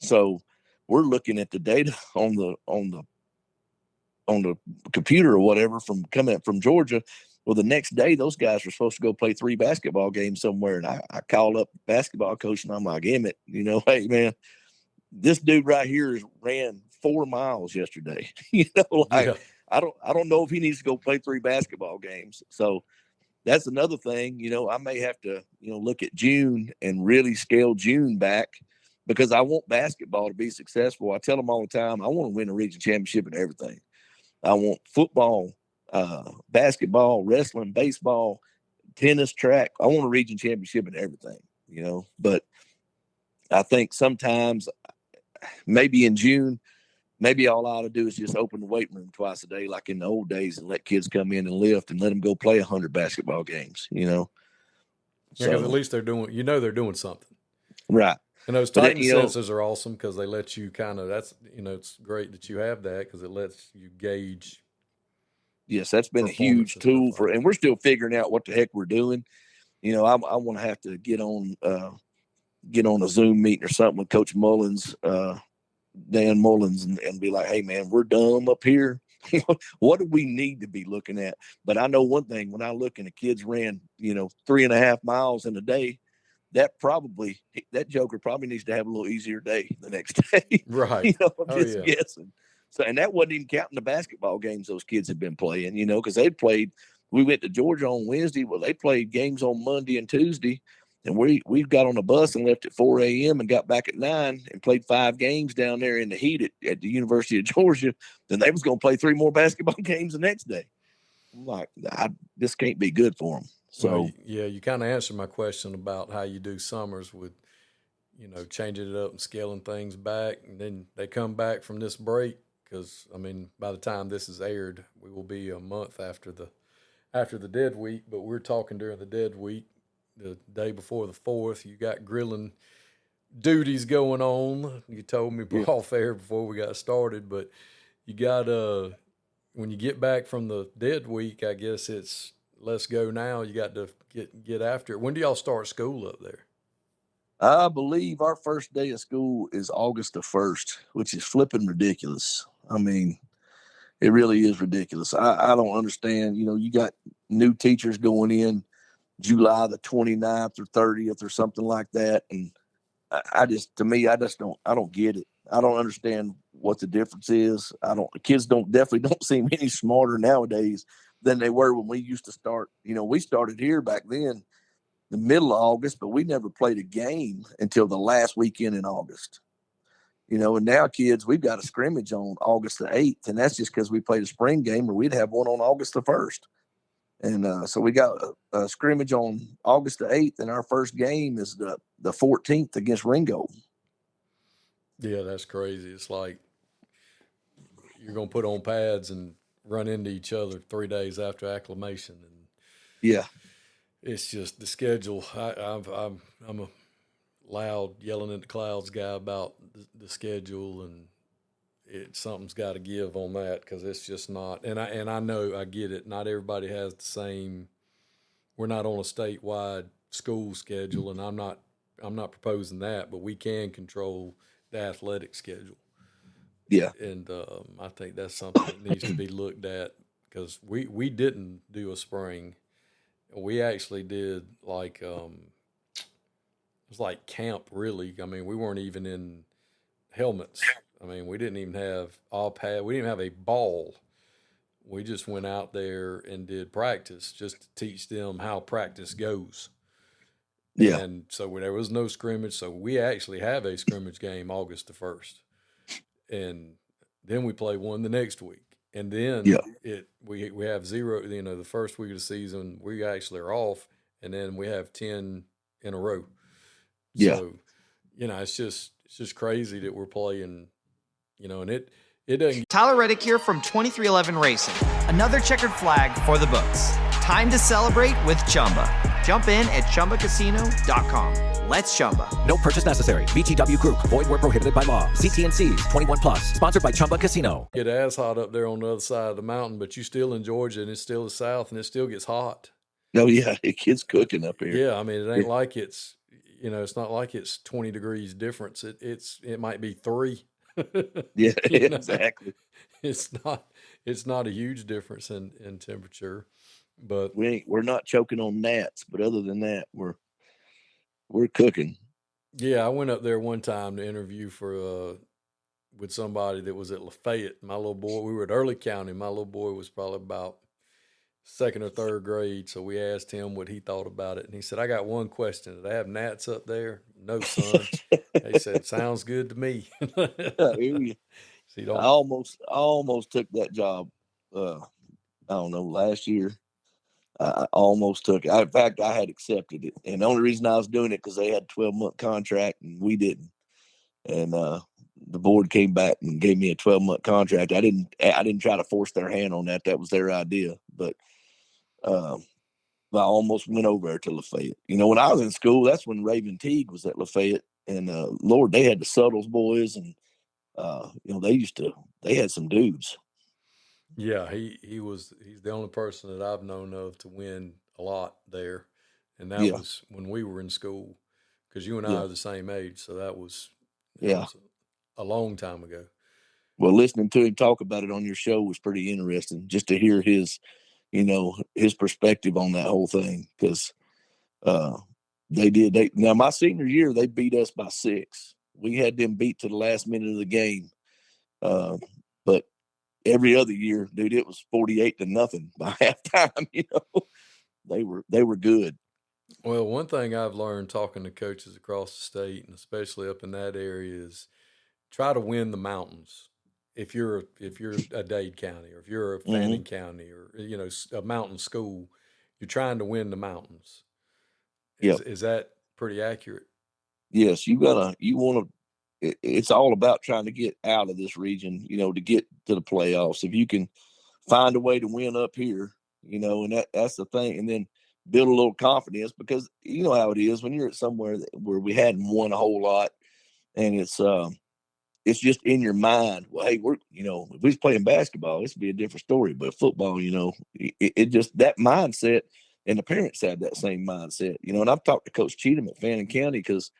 so we're looking at the data on the computer or whatever coming up from Georgia. Well, the next day, those guys were supposed to go play 3 basketball games somewhere, and I called up the basketball coach, and I'm like, "Emmett, hey man, this dude right here ran 4 miles yesterday." Yeah. I don't know if he needs to go play 3 basketball games. So that's another thing. I may have to, look at June and really scale June back, because I want basketball to be successful. I tell them all the time, I want to win a region championship in everything. I want football, basketball, wrestling, baseball, tennis, track. I want a region championship in everything, but I think sometimes, maybe in June, maybe all I ought to do is just open the weight room twice a day, like in the old days, and let kids come in and lift, and let them go play 100 basketball games, Yeah, because at least they're doing something. Right. And those Titan sensors are awesome, because they let you it's great that you have that, because it lets you gauge. Yes, that's been a huge tool and we're still figuring out what the heck we're doing. I want to have to get on a Zoom meeting or something with Coach Mullins, Dan Mullins, and be like, "Hey man, we're dumb up here. What do we need to be looking at?" But I know one thing: when I look and the kids ran, 3.5 miles in a day, that joker probably needs to have a little easier day the next day. Right. I'm just guessing. So, and that wasn't even counting the basketball games those kids had been playing, because they played. We went to Georgia on Wednesday. Well, they played games on Monday and Tuesday. And we got on a bus and left at 4 a.m. and got back at 9 and played 5 games down there in the heat at the University of Georgia. Then they was going to play 3 more basketball games the next day. I'm like, this can't be good for them. So, well, yeah, you kind of answered my question about how you do summers with, changing it up and scaling things back. And then they come back from this break, because, by the time this is aired, we will be a month after the dead week. But we're talking during the dead week. The day before the 4th, you got grilling duties going on. You told me off air before we got started, but you got when you get back from the dead week, I guess it's let's go now. You got to get after it. When do y'all start school up there? I believe our first day of school is August the 1st, which is flipping ridiculous. I mean, it really is ridiculous. I don't understand. You know, you got new teachers going in July the 29th or 30th or something like that. And I don't get it. I don't understand what the difference is. Kids definitely don't seem any smarter nowadays than they were when we used to start. You know, we started here back then, the middle of August, but we never played a game until the last weekend in August. You know, and now kids, we've got a scrimmage on August the 8th, and that's just because we played a spring game, or we'd have one on August the 1st. And so we got a scrimmage on August the 8th, and our first game is the 14th against Ringo. Yeah, that's crazy. It's like you're going to put on pads and run into each other 3 days after acclimation. And yeah, it's just the schedule. I'm a loud yelling at the clouds guy about the schedule, and something's got to give on that, because it's just not. And I know, I get it. Not everybody has the same. We're not on a statewide school schedule, and I'm not proposing that, but we can control the athletic schedule. Yeah, and I think that's something that needs to be looked at, because we didn't do a spring. We actually did like it was like camp, really. I mean, we weren't even in helmets. I mean, we didn't even have all pad. We didn't have a ball. We just went out there and did practice, just to teach them how practice goes. Yeah. And so there was no scrimmage. So we actually have a scrimmage game August the 1st. And then we play one the next week. And then we have zero, you know, the first week of the season, we actually are off. And then we have 10 in a row. Yeah. So, you know, it's just crazy that we're playing, you know, and it doesn't. Tyler Reddick here from 2311 Racing. Another checkered flag for the books. Time to celebrate with Chumba. Jump in at ChumbaCasino.com. Let's Chumba. No purchase necessary. VGW Group. Void where prohibited by law. See T&Cs. 21 plus. Sponsored by Chumba Casino. Get as hot up there on the other side of the mountain, but you still in Georgia, and it's still the South, and it still gets hot. Oh yeah, it gets cooking up here. Yeah, I mean, it ain't like it's, you know, it's not like it's 20 degrees difference. It might be 3. Yeah, You know? exactly. It's not a huge difference in temperature, but We're not choking on gnats, but other than that, we're cooking. yeah, I went up there one time to interview for with somebody that was at Lafayette. My little boy, we were at Early County. My little boy was probably about 2nd or 3rd grade, so we asked him what he thought about it, and he said, "I got one question. Do they have gnats up there?" "No, son." He said, "Sounds good to me." I almost took that job. I don't know, last year. I almost took it. In fact, I had accepted it, and the only reason I was doing it because they had a 12-month contract and we didn't. And the board came back and gave me a 12-month contract. I didn't try to force their hand on that. That was their idea. But I almost went over there to Lafayette. You know, when I was in school, that's when Raven Teague was at Lafayette, and Lord, they had the Suttles boys, and you know, they had some dudes. Yeah, he's the only person that I've known of to win a lot there, and that was when we were in school, because you and I are the same age, so that was a long time ago. Well, listening to him talk about it on your show was pretty interesting, just to hear his perspective on that whole thing, because now my senior year they beat us by 6. We had them beat to the last minute of the game, but every other year, dude, it was 48-0 by halftime. You know, they were good. Well, one thing I've learned talking to coaches across the state, and especially up in that area, is try to win the mountains. If you're a Dade County, or if you're a Fannin County, or, you know, a mountain school, you're trying to win the mountains. Is that pretty accurate? Yes, you want to. It's all about trying to get out of this region, you know, to get to the playoffs. If you can find a way to win up here, you know, and that's the thing, and then build a little confidence, because you know how it is when you're at somewhere where we hadn't won a whole lot. and it's just in your mind. Well, hey, if we was playing basketball, this would be a different story. But football, it just that mindset, and the parents have that same mindset. And I've talked to Coach Cheatham at Fannin County because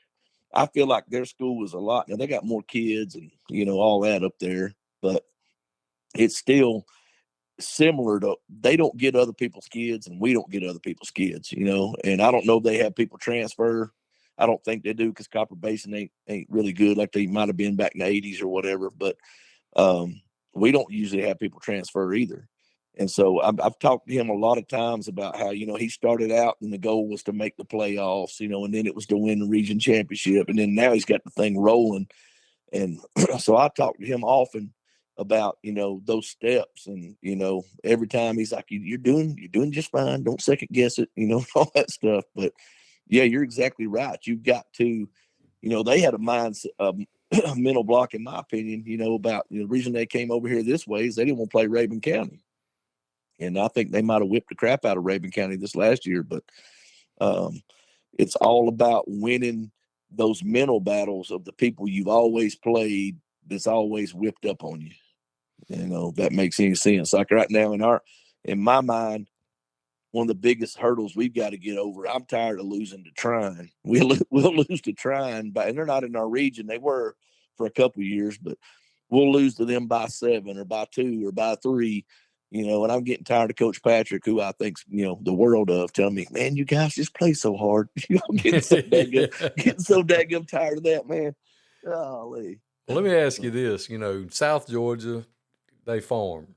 I feel like their school is a lot. Now they got more kids and all that up there, but it's still similar to they don't get other people's kids and we don't get other people's kids. And I don't know if they have people transfer. I don't think they do because Copper Basin ain't really good like they might have been back in the 80s or whatever. But we don't usually have people transfer either. And so I've talked to him a lot of times about how, he started out and the goal was to make the playoffs, and then it was to win the region championship. And then now he's got the thing rolling. And so I talk to him often about, those steps. And, every time he's like, you're doing just fine. Don't second guess it, all that stuff. But yeah, you're exactly right. You've got to, they had a mindset, a mental block, in my opinion, about the reason they came over here this way is they didn't want to play Rabun County. And I think they might have whipped the crap out of Rabun County this last year, but it's all about winning those mental battles of the people you've always played that's always whipped up on you. If that makes any sense. Like right now in my mind, one of the biggest hurdles we've got to get over. I'm tired of losing to Trine. We'll lose to Trine, and they're not in our region. They were for a couple of years, but we'll lose to them by 7 or by 2 or by 3. And I'm getting tired of Coach Patrick, who I think's, the world of, telling me, man, you guys just play so hard. I'm getting so daggum tired of that, man. Golly. Well, let me ask you this. South Georgia, they farm.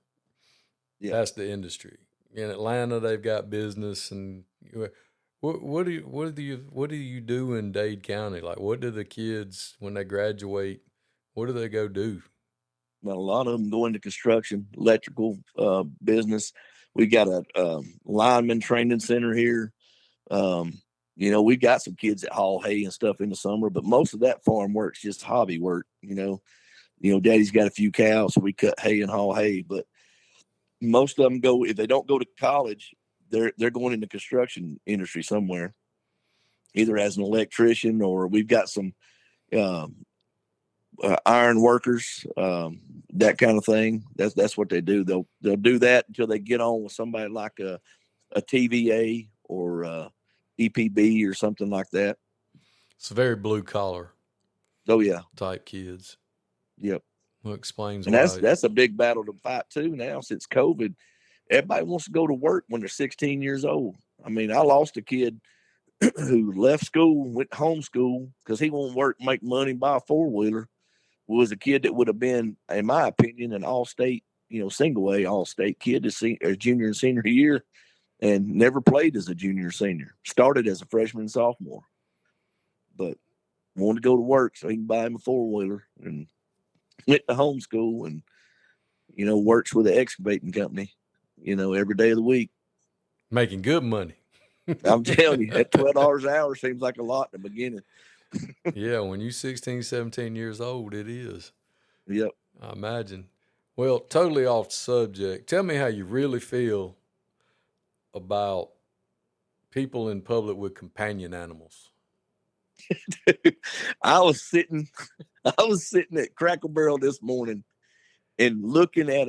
Yeah. That's the industry. In Atlanta, they've got business. And what do you do in Dade County? Like, what do the kids, when they graduate, what do they go do? Well, a lot of them go into construction, electrical business. We got a lineman training center here. We got some kids that haul hay and stuff in the summer, but most of that farm work's just hobby work. Daddy's got a few cows, so we cut hay and haul hay. But most of them go, if they don't go to college, they're going in the construction industry somewhere, either as an electrician or we've got some iron workers, that kind of thing. That's what they do. They'll do that until they get on with somebody like a TVA or EPB or something like that. It's very blue collar. Oh yeah, type kids. Yep. Well, explains and why. That's a big battle to fight too now since COVID. Everybody wants to go to work when they're 16 years old. I mean, I lost a kid who left school, went homeschool because he won't work, make money, buy a 4-wheeler. Was a kid that would have been, in my opinion, an all-state, single A all-state kid as junior and senior year, and never played as a junior or senior. Started as a freshman and sophomore, but wanted to go to work so he can buy him a 4-wheeler, and went to homeschool and, works with an excavating company, every day of the week. Making good money. I'm telling you, at $12 an hour seems like a lot in the beginning. Yeah, when you're 16, 17 years old, it is. Yep. I imagine. Well, totally off subject. Tell me how you really feel about people in public with companion animals. I was sitting at Cracker Barrel this morning and looking at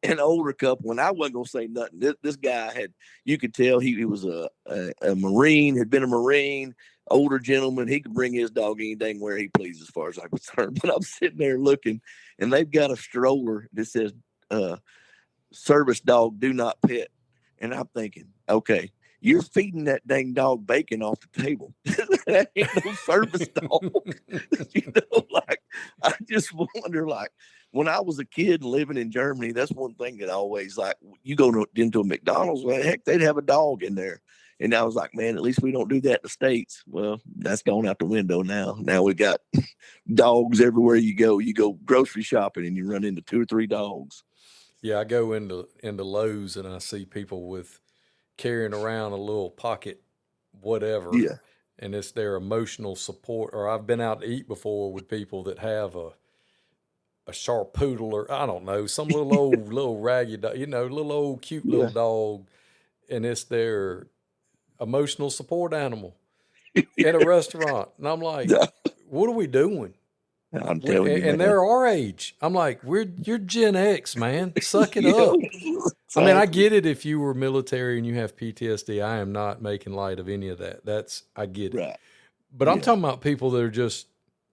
an older couple, and I wasn't gonna say nothing. This guy you could tell he was a Marine, had been a Marine, older gentleman. He could bring his dog any dang where he pleases, as far as I'm concerned. But I'm sitting there looking, and they've got a stroller that says service dog, do not pet. And I'm thinking, okay, you're feeding that dang dog bacon off the table. That ain't no service dog. I just wonder, when I was a kid living in Germany, that's one thing that I always you go into a McDonald's, well, heck, they'd have a dog in there. And I was like, man, at least we don't do that in the States. Well, that's gone out the window now. Now we got dogs everywhere you go. You go grocery shopping and you run into 2 or 3 dogs. Yeah, I go into Lowe's and I see people carrying around a little pocket whatever. Yeah. And it's their emotional support. Or I've been out to eat before with people that have a Sharpoodle or I don't know, some little ragged dog, little old cute little dog. And it's their emotional support animal in a restaurant. And I'm like, what are we doing? I'm telling you, man. And they're our age. I'm like, you're Gen X, man. Suck it Yeah, up. I mean, I exactly. get it if you were military and you have PTSD. I am not making light of any of that. I get it. Right. But I'm Yeah. talking about people that are just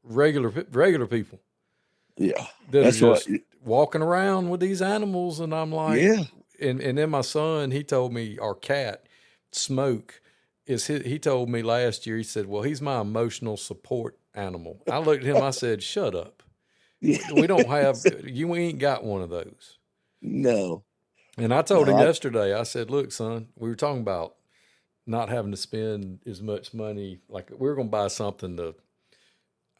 regular people Yeah. that That's are what. just walking around with these animals. And I'm like, Yeah. and then my son, he told me our cat, Smoke, he told me last year, he said, well, he's my emotional support animal. I looked at him, I said, shut up. Yeah. We don't have, you ain't got one of those. No. And I told him No, yesterday, I said, look, son, we were talking about not having to spend as much money. Like we were going to buy something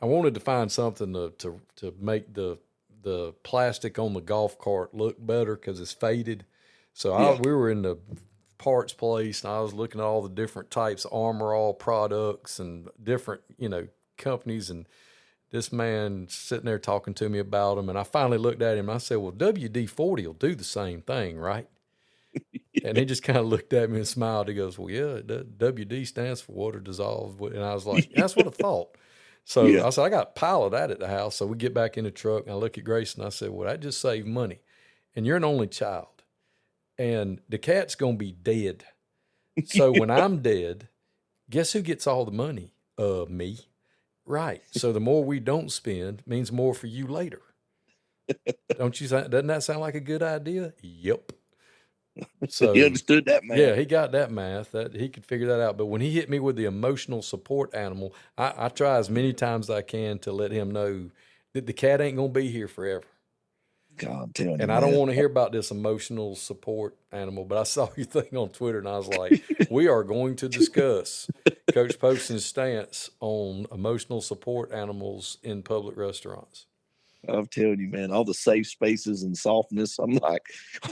I wanted to find something to make the plastic on the golf cart look better because it's faded. So Yeah. we were in the parts place and I was looking at all the different types of Armor All products and different, companies. And this man sitting there talking to me about them. And I finally looked at him and I said, well, WD-40 will do the same thing, right? And he just kind of looked at me and smiled. He goes, well, yeah, WD stands for water dissolved. And I was like, that's what I thought. So Yeah. I said, I got a pile of that at the house. So we get back in the truck and I look at Grace and I said, well, that just saved money. And you're an only child. And the cat's going to be dead. So when I'm dead, guess who gets all the money? Me. Right. So the more we don't spend means more for you later. Doesn't that sound like a good idea? Yep. So He understood that, man. yeah, he got that math. That he could figure that out. But when he hit me with the emotional support animal, I try as many times as I can to let him know that the cat ain't gonna be here forever. God, I'm telling you, And I don't man. want to hear about this emotional support animal. But I saw your thing on Twitter, and I was like, we are going to discuss Coach Poston's stance on emotional support animals in public restaurants. I'm telling you, man, all the safe spaces and softness. I'm like,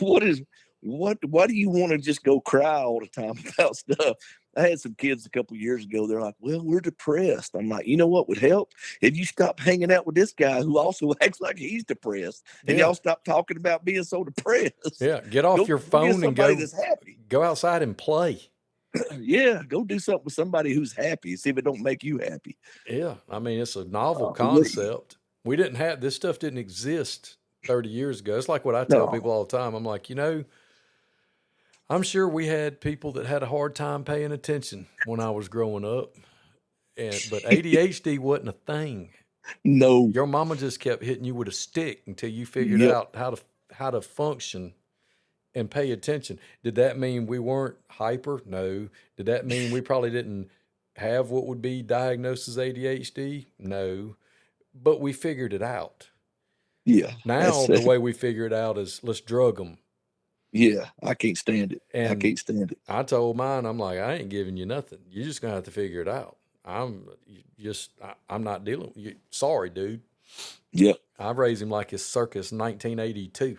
why do you want to just go cry all the time about stuff? I had some kids a couple of years ago. They're like, well, we're depressed. I'm like, you know what would help? If you stop hanging out with this guy who also acts like he's depressed and y'all stop talking about being so depressed. Yeah. Get off your phone and that's happy. go outside and play. Yeah. Go do something with somebody who's happy. See if it don't make you happy. Yeah. I mean, it's a novel concept. This stuff didn't exist 30 years ago. It's like what I tell people all the time. I'm like, I'm sure we had people that had a hard time paying attention when I was growing up. But ADHD wasn't a thing. No. Your mama just kept hitting you with a stick until you figured out how to function and pay attention. Did that mean we weren't hyper? No. Did that mean we probably didn't have what would be diagnosed as ADHD? No. But we figured it out. Yeah. Now the way we figure it out is let's drug them. Yeah, I can't stand it. And I can't stand it. I told mine, I'm like, I ain't giving you nothing. You're just gonna have to figure it out. I'm not dealing with you. Sorry, dude. Yep. I raised him like it's circus 1982.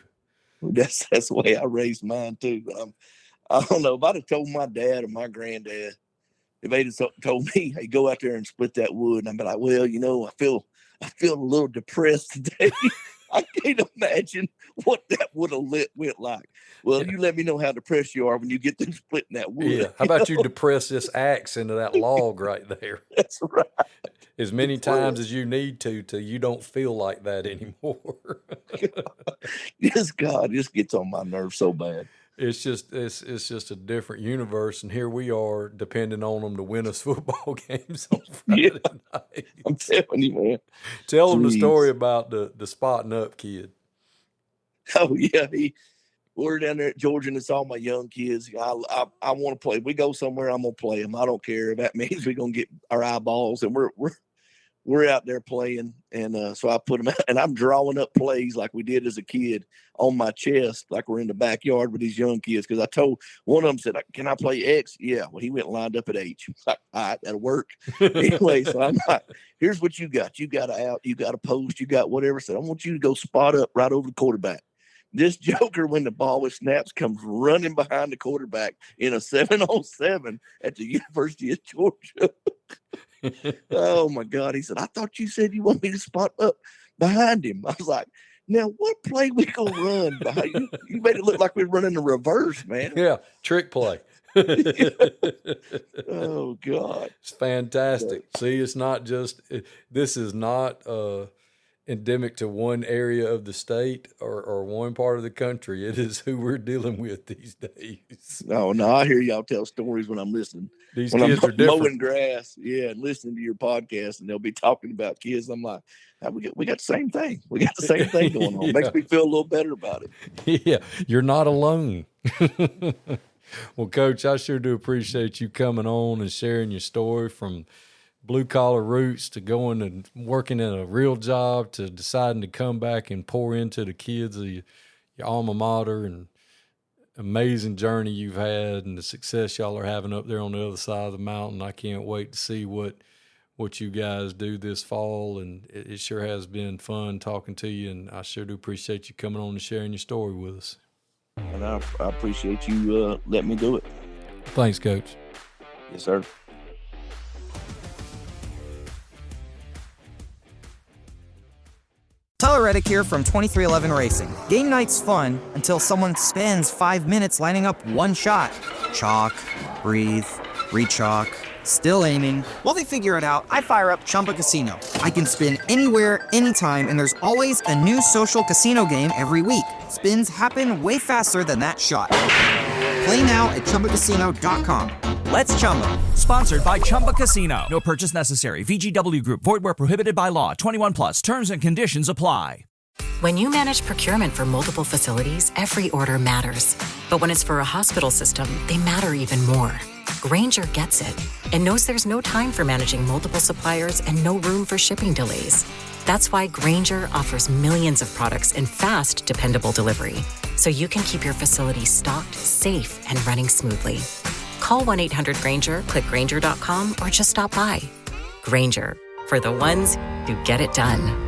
That's the way I raised mine too. But I don't know if I'd have told my dad or my granddad, if they'd have told me, hey, go out there and split that wood, and I'd be like, well, I feel a little depressed today. I can't imagine what that would have went like. Well, you let me know how depressed you are when you get through splitting that wood. Yeah. How about you depress this axe into that log right there? That's right. As many times as you need to till you don't feel like that anymore. Yes, God, this gets on my nerves so bad. It's just a different universe, and here we are depending on them to win us football games on Friday night. I'm telling you, man. Tell them the story about the spotting up kid. Oh yeah, we're down there at Georgia, and it's all my young kids. I want to play. We go somewhere, I'm gonna play them. I don't care if that means we're gonna get our eyeballs, and we're out there playing. And so I put them out, and I'm drawing up plays like we did as a kid on my chest, like we're in the backyard with these young kids. Because I told one of them, said, "Can I play X?" Yeah. Well, he went and lined up at H. Like, all right, that'll work. Anyway, so I'm like, here's what you got. You got a out, you got a post, you got whatever. So I want you to go spot up right over the quarterback. This joker, when the ball was snaps, comes running behind the quarterback in a 7-on-7 at the University of Georgia. Oh my God. He said, I thought you said you want me to spot up behind him. I was like, now what play we gonna run behind you? You made it look like we're running the reverse, man. Yeah, trick play. Oh God, It's fantastic. See, it's not just this is not endemic to one area of the state or one part of the country. It is who we're dealing with these days. no, I hear y'all tell stories when I'm listening. These When kids I'm are different. mowing grass, and listening to your podcast, and they'll be talking about kids. I'm like, we got the same thing. We got the same thing going on. Yeah. Makes me feel a little better about it. Yeah, you're not alone. Well, Coach, I sure do appreciate you coming on and sharing your story from blue-collar roots to going and working in a real job to deciding to come back and pour into the kids of your alma mater, and amazing journey you've had and the success y'all are having up there on the other side of the mountain. I can't wait to see what you guys do this fall, and it sure has been fun talking to you, and I sure do appreciate you coming on and sharing your story with us. And I appreciate you letting me do it. Thanks, Coach. Yes, sir. Tyler Reddick here from 2311 Racing. Game night's fun until someone spends 5 minutes lining up one shot. Chalk, breathe, re-chalk, still aiming. While they figure it out, I fire up Chumba Casino. I can spin anywhere, anytime, and there's always a new social casino game every week. Spins happen way faster than that shot. Play now at ChumbaCasino.com. Let's Chumba. Sponsored by Chumba Casino. No purchase necessary. VGW Group. Void where prohibited by law. 21 plus. Terms and conditions apply. When you manage procurement for multiple facilities, every order matters. But when it's for a hospital system, they matter even more. Grainger gets it and knows there's no time for managing multiple suppliers and no room for shipping delays. That's why Grainger offers millions of products in fast, dependable delivery, so you can keep your facility stocked, safe, and running smoothly. Call 1-800-GRAINGER, click Grainger.com, or just stop by. Grainger, for the ones who get it done.